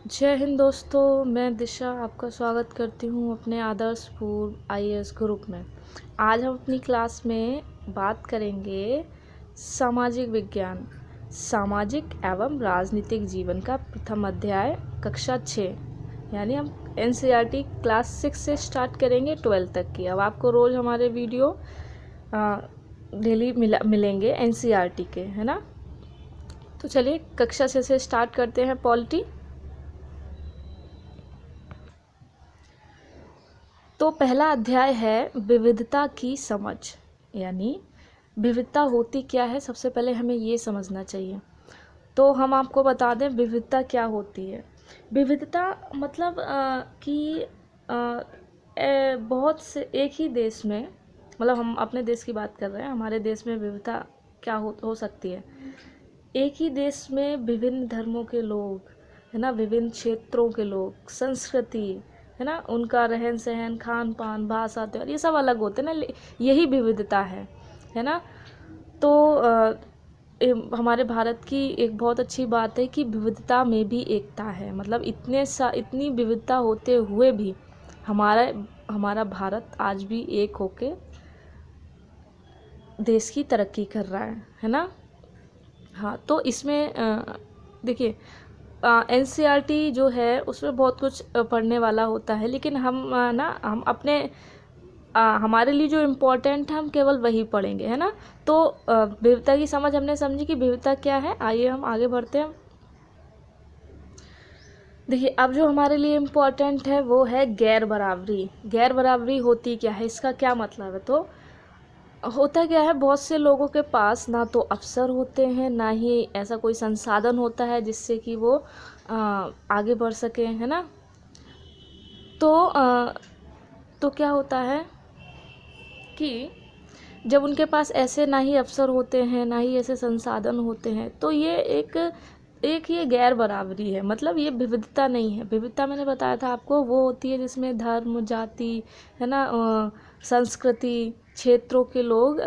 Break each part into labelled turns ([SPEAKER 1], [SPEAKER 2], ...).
[SPEAKER 1] जय हिंद दोस्तों, मैं दिशा आपका स्वागत करती हूँ अपने आदर्श पूर्व आईएएस ग्रुप में। आज हम अपनी क्लास में बात करेंगे सामाजिक विज्ञान, सामाजिक एवं राजनीतिक जीवन का प्रथम अध्याय कक्षा 6, यानी हम एनसीईआरटी क्लास 6 से स्टार्ट करेंगे 12 तक की। अब आपको रोज़ हमारे वीडियो डेली मिलेंगे एनसीईआरटी के, है ना। तो चलिए कक्षा 6 से स्टार्ट करते हैं पॉलिटी। तो पहला अध्याय है विविधता की समझ, यानी विविधता होती क्या है, सबसे पहले हमें ये समझना चाहिए। तो हम आपको बता दें विविधता क्या होती है। विविधता मतलब कि बहुत से एक ही देश में, मतलब हम अपने देश की बात कर रहे हैं, हमारे देश में विविधता क्या हो सकती है। एक ही देश में विभिन्न धर्मों के लोग, है ना, विभिन्न क्षेत्रों के लोग, संस्कृति, है ना, उनका रहन सहन, खान पान, भाषा, त्योहार, ये सब अलग होते हैं ना, यही विविधता है ना। तो हमारे भारत की एक बहुत अच्छी बात है कि विविधता में भी एकता है। मतलब इतनी विविधता होते हुए भी हमारा भारत आज भी एक होके देश की तरक्की कर रहा है ना। हाँ, तो इसमें देखिए एनसीईआरटी जो है उसमें बहुत कुछ पढ़ने वाला होता है, लेकिन हम अपने हमारे लिए जो इम्पोर्टेंट है हम केवल वही पढ़ेंगे, है ना। तो विविधता की समझ हमने समझी कि विविधता क्या है। आइए हम आगे बढ़ते हैं। देखिए, अब जो हमारे लिए इम्पोर्टेंट है वो है गैर बराबरी। गैर बराबरी होती क्या है, इसका क्या मतलब है। तो होता क्या है, बहुत से लोगों के पास ना तो अवसर होते हैं, ना ही ऐसा कोई संसाधन होता है जिससे कि वो आगे बढ़ सके, है ना। तो क्या होता है कि जब उनके पास ऐसे ना ही अवसर होते हैं, ना ही ऐसे संसाधन होते हैं, तो ये ये गैर बराबरी है। मतलब ये विविधता नहीं है। विविधता मैंने बताया था आपको, वो होती है जिसमें धर्म, जाति, है ना, संस्कृति, क्षेत्रों के लोग,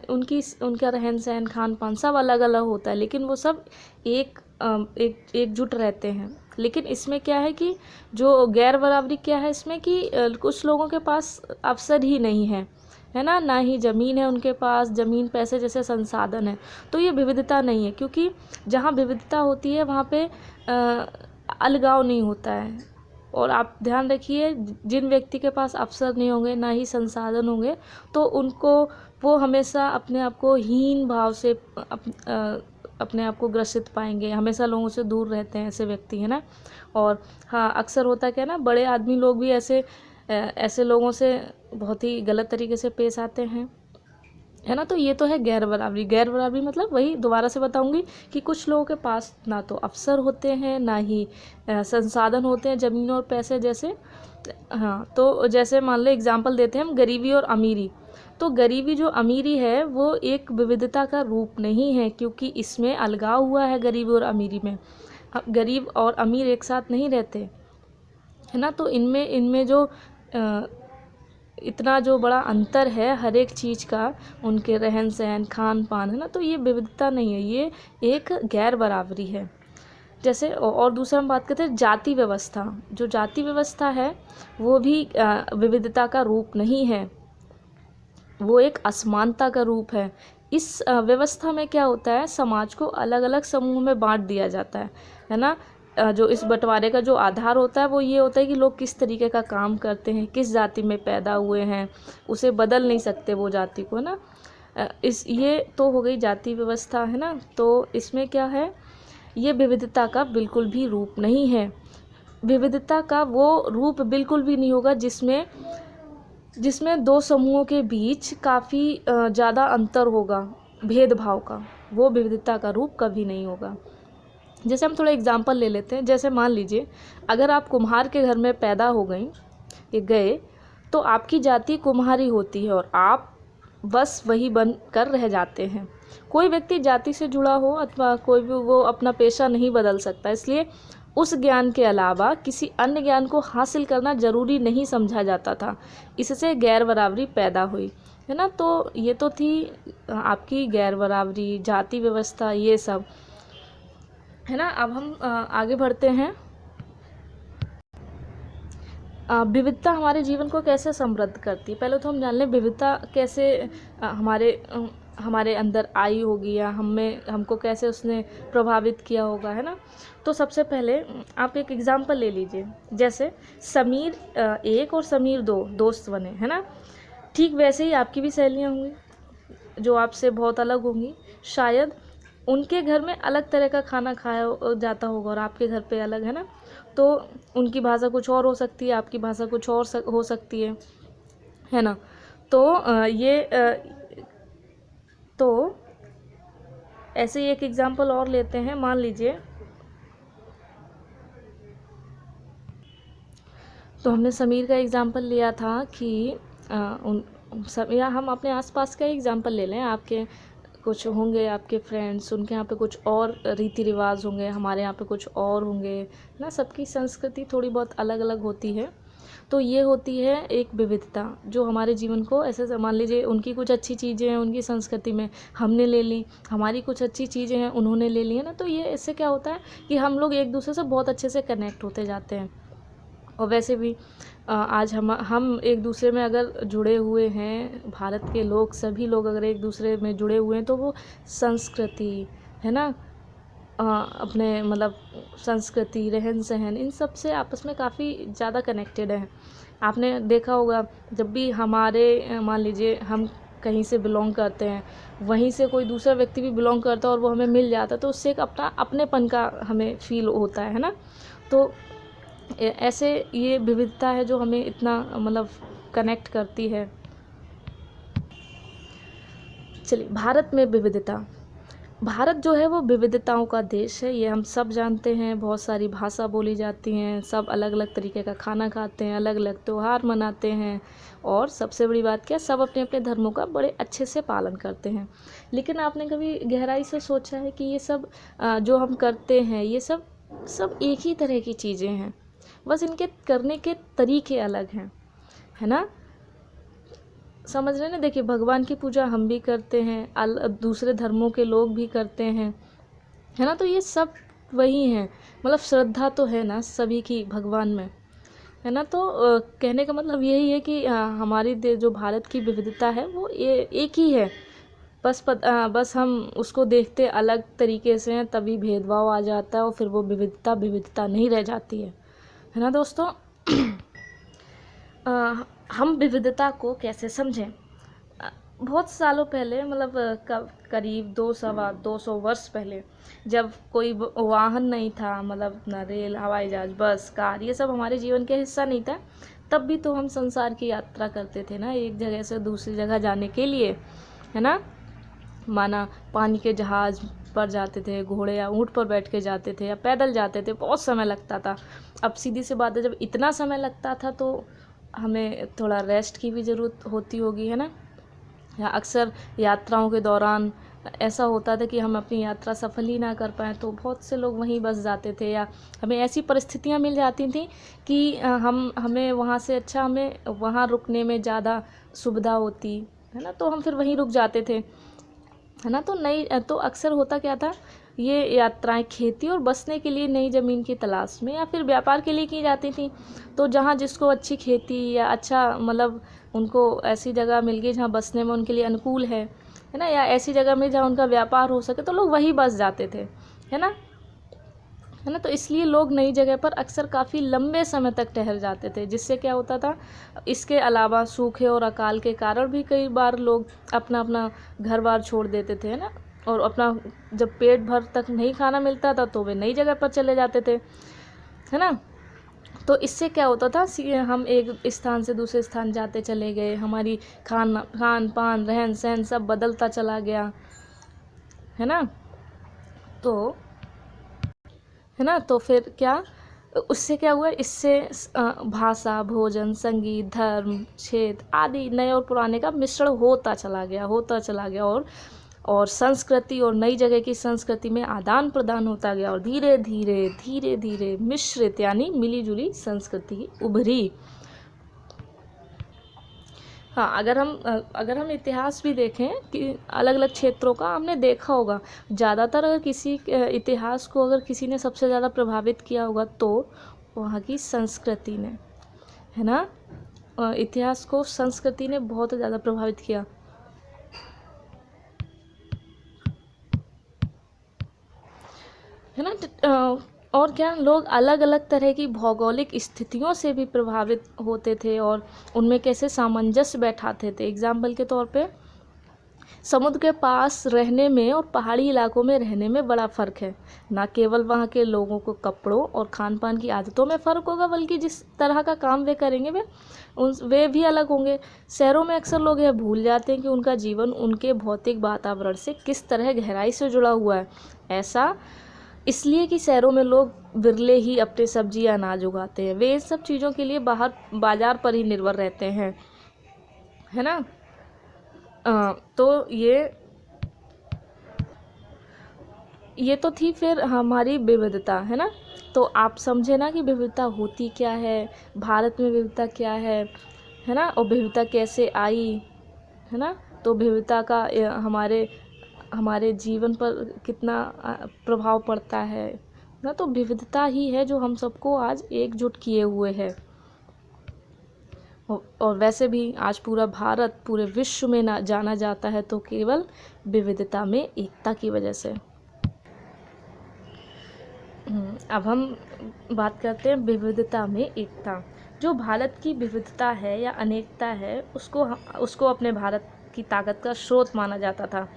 [SPEAKER 1] उनका रहन सहन, खान पान सब अलग अलग होता है, लेकिन वो सब एकजुट रहते हैं। लेकिन इसमें क्या है कि जो गैर बराबरी क्या है इसमें कि कुछ लोगों के पास अवसर ही नहीं है ना, ना ही ज़मीन है उनके पास, ज़मीन, पैसे जैसे संसाधन है। तो ये विविधता नहीं है, क्योंकि जहाँ विविधता होती है वहाँ पे अलगाव नहीं होता है। और आप ध्यान रखिए, जिन व्यक्ति के पास अवसर नहीं होंगे, ना ही संसाधन होंगे, तो वो हमेशा अपने आप को हीन भाव से अपने आप को ग्रसित पाएंगे, हमेशा लोगों से दूर रहते हैं ऐसे व्यक्ति, है ना। और हाँ, अक्सर होता क्या है ना, बड़े आदमी लोग भी ऐसे लोगों से बहुत ही गलत तरीके से पेश आते हैं, है ना। तो ये तो है गैर बराबरी। गैर बराबरी मतलब वही दोबारा से बताऊंगी कि कुछ लोगों के पास ना तो अवसर होते हैं, ना ही संसाधन होते हैं, ज़मीन और पैसे जैसे। हाँ, तो जैसे मान लो एग्जांपल देते हैं हम, गरीबी और अमीरी। तो गरीबी जो अमीरी है वो एक विविधता का रूप नहीं है, क्योंकि इसमें अलगाव हुआ है गरीबी और अमीरी में। गरीब और अमीर एक साथ नहीं रहते, है ना। तो इनमें जो इतना जो बड़ा अंतर है हर एक चीज़ का, उनके रहन सहन, खान पान, है ना, तो ये विविधता नहीं है, ये एक गैर बराबरी है। जैसे और दूसरा हम बात करते हैं जाति व्यवस्था। जो जाति व्यवस्था है वो भी विविधता का रूप नहीं है, वो एक असमानता का रूप है। इस व्यवस्था में क्या होता है, समाज को अलग अलग समूह में बांट दिया जाता है ना। जो इस बंटवारे का जो आधार होता है वो ये होता है कि लोग किस तरीके का काम करते हैं, किस जाति में पैदा हुए हैं, उसे बदल नहीं सकते वो जाति को, ना। ये तो हो गई जाति व्यवस्था, है ना। तो इसमें क्या है, ये विविधता का बिल्कुल भी रूप नहीं है। विविधता का वो रूप बिल्कुल भी नहीं होगा जिसमें दो समूहों के बीच काफ़ी ज़्यादा अंतर होगा, भेदभाव का। वो विविधता का रूप कभी नहीं होगा। जैसे हम थोड़ा एग्जांपल ले लेते हैं। जैसे मान लीजिए, अगर आप कुम्हार के घर में पैदा हो गए, तो आपकी जाति कुम्हारी होती है और आप बस वही बन कर रह जाते हैं। कोई व्यक्ति जाति से जुड़ा हो अथवा कोई भी, वो अपना पेशा नहीं बदल सकता, इसलिए उस ज्ञान के अलावा किसी अन्य ज्ञान को हासिल करना जरूरी नहीं समझा जाता था। इससे गैर बराबरी पैदा हुई, है ना। तो ये तो थी आपकी गैर बराबरी, जाति व्यवस्था, ये सब, है ना। अब हम आगे बढ़ते हैं। विविधता हमारे जीवन को कैसे समृद्ध करती है। पहले तो हम जान लें विविधता कैसे हमारे अंदर आई होगी, या हमको कैसे उसने प्रभावित किया होगा, है ना। तो सबसे पहले आप एक एग्जांपल ले लीजिए, जैसे समीर 1 और समीर 2 दोस्त बने, है ना। ठीक वैसे ही आपकी भी सहेलियाँ होंगी जो आपसे बहुत अलग होंगी। शायद उनके घर में अलग तरह का खाना खाया जाता होगा और आपके घर पे अलग, है ना। तो उनकी भाषा कुछ और हो सकती है, आपकी भाषा कुछ और हो सकती है ना। तो ऐसे ही एक एग्जांपल और लेते हैं। मान लीजिए, तो हमने समीर का एग्जांपल लिया था कि या हम अपने आसपास का एग्जांपल ले लें। आपके कुछ होंगे आपके फ्रेंड्स, उनके यहाँ पे कुछ और रीति रिवाज होंगे, हमारे यहाँ पे कुछ और होंगे ना। सबकी संस्कृति थोड़ी बहुत अलग अलग होती है। तो ये होती है एक विविधता जो हमारे जीवन को ऐसे, मान लीजिए उनकी कुछ अच्छी चीज़ें हैं उनकी संस्कृति में, हमने ले ली, हमारी कुछ अच्छी चीज़ें हैं उन्होंने ले ली, है ना। तो ये इससे क्या होता है कि हम लोग एक दूसरे से बहुत अच्छे से कनेक्ट होते जाते हैं। और वैसे भी आज हम एक दूसरे में अगर जुड़े हुए हैं, भारत के लोग सभी लोग अगर एक दूसरे में जुड़े हुए हैं, तो वो संस्कृति, है ना, अपने मतलब संस्कृति, रहन सहन, इन सब से आपस में काफ़ी ज़्यादा कनेक्टेड हैं। आपने देखा होगा जब भी हमारे मान लीजिए हम कहीं से बिलोंग करते हैं, वहीं से कोई दूसरा व्यक्ति भी बिलोंग करता है और वो हमें मिल जाता है, तो उससे एक अपनेपन का हमें फील होता है ना। तो ऐसे ये विविधता है जो हमें इतना मतलब कनेक्ट करती है। चलिए, भारत में विविधता। भारत जो है वो विविधताओं का देश है, ये हम सब जानते हैं। बहुत सारी भाषा बोली जाती हैं, सब अलग अलग तरीके का खाना खाते हैं, अलग अलग त्यौहार मनाते हैं, और सबसे बड़ी बात क्या, सब अपने अपने धर्मों का बड़े अच्छे से पालन करते हैं। लेकिन आपने कभी गहराई से सोचा है कि ये सब जो हम करते हैं, ये सब एक ही तरह की चीज़ें हैं, बस इनके करने के तरीके अलग हैं, है ना। समझ रहे हैं ना। देखिए, भगवान की पूजा हम भी करते हैं, दूसरे धर्मों के लोग भी करते हैं, है ना। तो ये सब वही हैं, मतलब श्रद्धा तो है ना सभी की भगवान में, है ना। तो कहने का मतलब यही है कि हमारी जो भारत की विविधता है वो एक ही है, बस हम उसको देखते अलग तरीके से हैं, तभी भेदभाव आ जाता है और फिर वो विविधता नहीं रह जाती है ना दोस्तों। हम विविधता को कैसे समझें। बहुत सालों पहले, मतलब करीब 200 वर्ष पहले, जब कोई वाहन नहीं था, मतलब ना रेल, हवाई जहाज, बस, कार, ये सब हमारे जीवन के हिस्सा नहीं था, तब भी तो हम संसार की यात्रा करते थे ना, एक जगह से दूसरी जगह जाने के लिए, है ना। माना पानी के जहाज पर जाते थे, घोड़े या ऊँट पर बैठ के जाते थे, या पैदल जाते थे, बहुत समय लगता था। अब सीधी सी बात है, जब इतना समय लगता था तो हमें थोड़ा रेस्ट की भी ज़रूरत होती होगी, है ना। या अक्सर यात्राओं के दौरान ऐसा होता था कि हम अपनी यात्रा सफल ही ना कर पाएँ, तो बहुत से लोग वहीं बस जाते थे, या हमें ऐसी परिस्थितियाँ मिल जाती थी कि हमें वहाँ से अच्छा, हमें वहाँ रुकने में ज़्यादा सुविधा होती, है ना, तो हम फिर वहीं रुक जाते थे, है ना। तो अक्सर होता क्या था, ये यात्राएं खेती और बसने के लिए नई ज़मीन की तलाश में या फिर व्यापार के लिए की जाती थी। तो जहाँ जिसको अच्छी खेती या अच्छा, मतलब उनको ऐसी जगह मिल गई जहाँ बसने में उनके लिए अनुकूल है ना, या ऐसी जगह में जहाँ उनका व्यापार हो सके, तो लोग वहीं बस जाते थे, है ना। तो इसलिए लोग नई जगह पर अक्सर काफ़ी लंबे समय तक ठहर जाते थे, जिससे क्या होता था, इसके अलावा सूखे और अकाल के कारण भी कई बार लोग अपना अपना घर बार छोड़ देते थे, है ना। और अपना जब पेट भर तक नहीं खाना मिलता था तो वे नई जगह पर चले जाते थे, है ना। तो इससे क्या होता था, हम एक स्थान से दूसरे स्थान जाते चले गए, हमारी खान पान, रहन सहन सब बदलता चला गया, है ना। तो फिर क्या, उससे क्या हुआ, इससे भाषा, भोजन, संगीत, धर्म, क्षेत्र आदि नए और पुराने का मिश्रण होता चला गया, और संस्कृति और नई जगह की संस्कृति में आदान प्रदान होता गया, और धीरे धीरे मिश्रित यानी मिली जुली संस्कृति उभरी। हाँ, अगर हम इतिहास भी देखें कि अलग अलग क्षेत्रों का, हमने देखा होगा ज़्यादातर, अगर किसी इतिहास को अगर किसी ने सबसे ज़्यादा प्रभावित किया होगा तो वहाँ की संस्कृति ने, है ना। इतिहास को संस्कृति ने बहुत ज़्यादा प्रभावित किया, है ना। और क्या, लोग अलग अलग तरह की भौगोलिक स्थितियों से भी प्रभावित होते थे और उनमें कैसे सामंजस्य बैठाते थे। एग्जाम्पल के तौर पे समुद्र के पास रहने में और पहाड़ी इलाकों में रहने में बड़ा फ़र्क है। ना केवल वहाँ के लोगों को कपड़ों और खान पान की आदतों में फ़र्क होगा, बल्कि जिस तरह का काम वे करेंगे वे भी अलग होंगे। शहरों में अक्सर लोग यह भूल जाते हैं कि उनका जीवन उनके भौतिक वातावरण से किस तरह गहराई से जुड़ा हुआ है। ऐसा इसलिए कि शहरों में लोग बिरले ही अपने सब्जी या अनाज उगाते हैं, वे इन सब चीज़ों के लिए बाहर बाज़ार पर ही निर्भर रहते हैं, है ना। तो ये तो थी फिर हमारी विविधता, है ना। तो आप समझे ना कि विविधता होती क्या है, भारत में विविधता क्या है ना, और विविधता कैसे आई, है ना। तो विविधता का हमारे हमारे जीवन पर कितना प्रभाव पड़ता है ना। तो विविधता ही है जो हम सबको आज एकजुट किए हुए है। और वैसे भी आज पूरा भारत पूरे विश्व में ना जाना जाता है तो केवल विविधता में एकता की वजह से। अब हम बात करते हैं विविधता में एकता। जो भारत की विविधता है या अनेकता है, उसको अपने भारत की ताकत का स्रोत माना जाता था।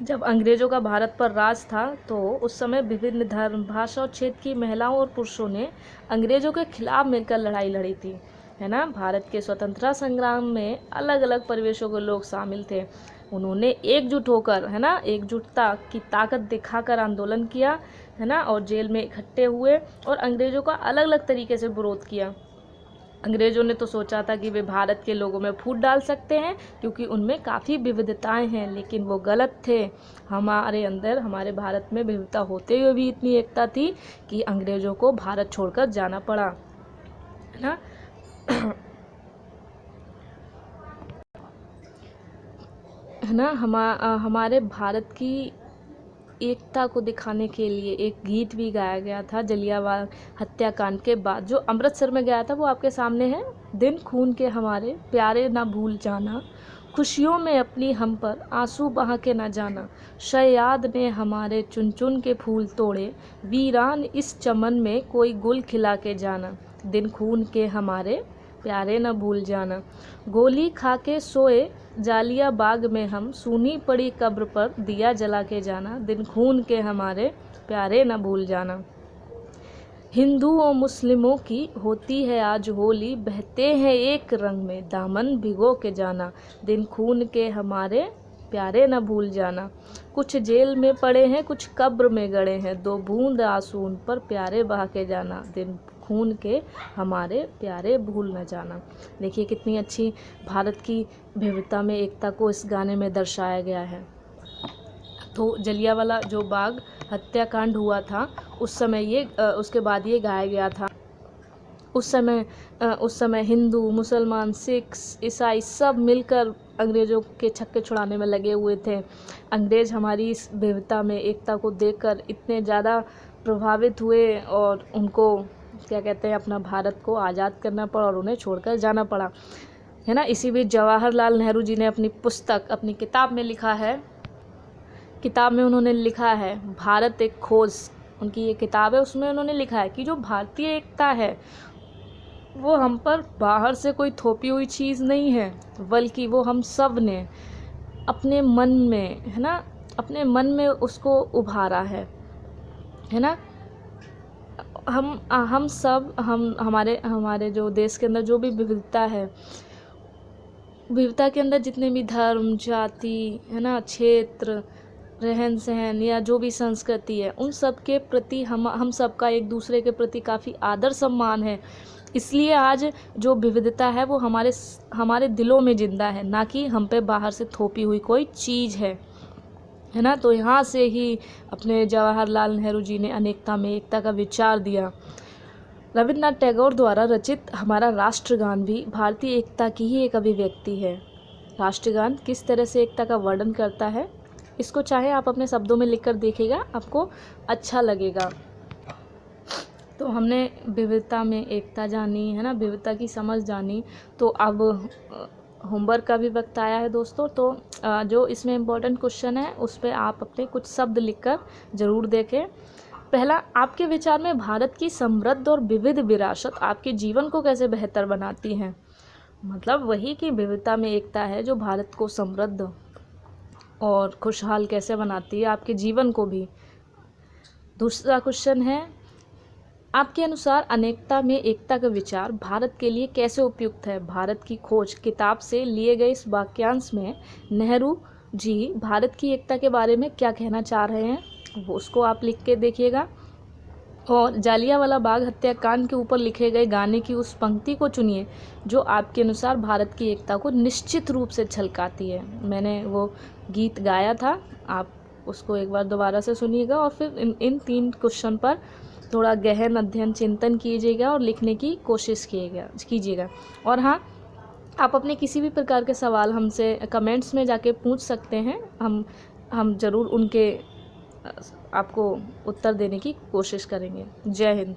[SPEAKER 1] जब अंग्रेज़ों का भारत पर राज था तो उस समय विभिन्न धर्म, भाषा और क्षेत्र की महिलाओं और पुरुषों ने अंग्रेज़ों के खिलाफ मिलकर लड़ाई लड़ी थी, है ना। भारत के स्वतंत्रता संग्राम में अलग अलग परिवेशों के लोग शामिल थे। उन्होंने एकजुट होकर, है ना, एकजुटता की ताकत दिखाकर आंदोलन किया, है ना, और जेल में इकट्ठे हुए और अंग्रेज़ों का अलग अलग तरीके से विरोध किया। अंग्रेज़ों ने तो सोचा था कि वे भारत के लोगों में फूट डाल सकते हैं क्योंकि उनमें काफ़ी विविधताएं हैं, लेकिन वो गलत थे। हमारे अंदर, हमारे भारत में विविधता होते हुए भी इतनी एकता थी कि अंग्रेज़ों को भारत छोड़कर जाना पड़ा, है ना। है ना। हमारे भारत की एकता को दिखाने के लिए एक गीत भी गाया गया था जलियांवाला हत्याकांड के बाद, जो अमृतसर में गया था, वो आपके सामने है। दिन खून के हमारे प्यारे ना भूल जाना, खुशियों में अपनी हम पर आंसू बहा के ना जाना, शयाद ने हमारे चुन चुन के फूल तोड़े, वीरान इस चमन में कोई गुल खिला के जाना, दिन खून के हमारे प्यारे न भूल जाना, गोली खा के सोए जालिया बाग में हम, सूनी पड़ी कब्र पर दिया जला के जाना, दिन खून के हमारे प्यारे न भूल जाना। हिंदू और मुस्लिमों की होती है आज होली, बहते हैं एक रंग में दामन भिगो के जाना, दिन खून के हमारे प्यारे न भूल जाना। कुछ जेल में पड़े हैं, कुछ कब्र में गड़े हैं, दो बूंद आंसू उन पर प्यारे बहा के जाना, दिन खून के हमारे प्यारे भूल न जाना। देखिए कितनी अच्छी भारत की विविधता में एकता को इस गाने में दर्शाया गया है। तो जलियांवाला जो बाग हत्याकांड हुआ था उस समय उसके बाद ये गाया गया था। उस समय हिंदू, मुसलमान, सिख, ईसाई सब मिलकर अंग्रेज़ों के छक्के छुड़ाने में लगे हुए थे। अंग्रेज़ हमारी इस विविधता में एकता को देखकर इतने ज़्यादा प्रभावित हुए और उनको क्या कहते हैं, अपना भारत को आज़ाद करना पड़ा और उन्हें छोड़कर जाना पड़ा, है ना। इसी बीच जवाहरलाल नेहरू जी ने अपनी किताब में लिखा है, उन्होंने लिखा है भारत एक खोज, उनकी ये किताब है, उसमें उन्होंने लिखा है कि जो भारतीय एकता है वो हम पर बाहर से कोई थोपी हुई चीज़ नहीं है, बल्कि वो हम सब ने अपने मन में, है ना, अपने मन में उसको उभारा है ना। हम सब हमारे जो देश के अंदर जो भी विविधता है, विविधता के अंदर जितने भी धर्म, जाति, है ना, क्षेत्र, रहन सहन या जो भी संस्कृति है, उन सब के प्रति हम सबका एक दूसरे के प्रति काफ़ी आदर सम्मान है। इसलिए आज जो विविधता है वो हमारे दिलों में जिंदा है, ना कि हम पे बाहर से थोपी हुई कोई चीज़ है ना। तो यहाँ से ही अपने जवाहरलाल नेहरू जी ने अनेकता में एकता का विचार दिया। रविन्द्रनाथ टैगोर द्वारा रचित हमारा राष्ट्रगान भी भारतीय एकता की ही एक अभिव्यक्ति है। राष्ट्रगान किस तरह से एकता का वर्णन करता है, इसको चाहे आप अपने शब्दों में लिखकर देखिएगा, आपको अच्छा लगेगा। तो हमने विविधता में एकता जानी है ना, विविधता की समझ जानी। तो अब होमवर्क का भी वक्त आया है दोस्तों। तो जो इसमें इम्पोर्टेंट क्वेश्चन है उस पर आप अपने कुछ शब्द लिखकर ज़रूर देखें। पहला, आपके विचार में भारत की समृद्ध और विविध विरासत आपके जीवन को कैसे बेहतर बनाती है? मतलब वही कि विविधता में एकता है जो भारत को समृद्ध और खुशहाल कैसे बनाती है, आपके जीवन को भी। दूसरा क्वेश्चन है, आपके अनुसार अनेकता में एकता का विचार भारत के लिए कैसे उपयुक्त है? भारत की खोज किताब से लिए गए इस वाक्यांश में नेहरू जी भारत की एकता के बारे में क्या कहना चाह रहे हैं, वो उसको आप लिख के देखिएगा। और जालियांवाला बाग हत्याकांड के ऊपर लिखे गए गाने की उस पंक्ति को चुनिए जो आपके अनुसार भारत की एकता को निश्चित रूप से झलकाती है। मैंने वो गीत गाया था, आप उसको एक बार दोबारा से सुनिएगा और फिर इन 3 क्वेश्चन पर थोड़ा गहन अध्ययन चिंतन कीजिएगा और लिखने की कोशिश कीजिएगा। और हाँ, आप अपने किसी भी प्रकार के सवाल हमसे कमेंट्स में जाके पूछ सकते हैं। हम ज़रूर उनके आपको उत्तर देने की कोशिश करेंगे। जय हिंद।